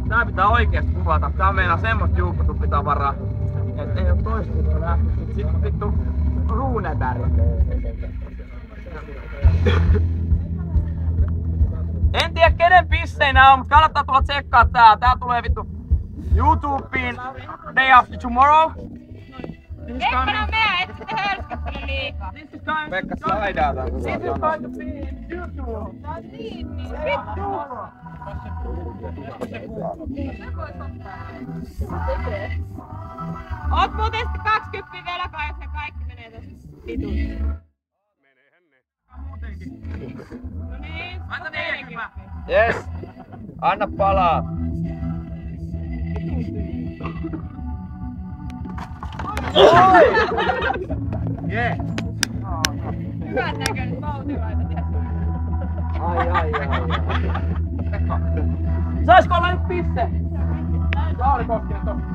Tää pitää oikeesti kuvata. Tää on meillä semmoista juukkotupitavaraa, et ei oo toistuutta lähty. Sit vittu Runeberg. En tiedä kenen pissei nää on, mutta kannattaa tulla tsekkaa tää. Tää tulee vittu YouTubeen day after tomorrow. Eikö nää mene, et sitten hörskättele liikaa. Pekka slaidaa tän. This is going to be YouTube. Vittu! Oot muuten sitten 20 velkaa, jos ne kaikki menee tossa vitusti. Meneehän ne. No niin, Anna 40. Jes! Anna palaa! Jee! hyvän näköinen vautilaita tehdä. Ai. Pekka. Saisko olla nyt piste? Lauri Koskinen tossa.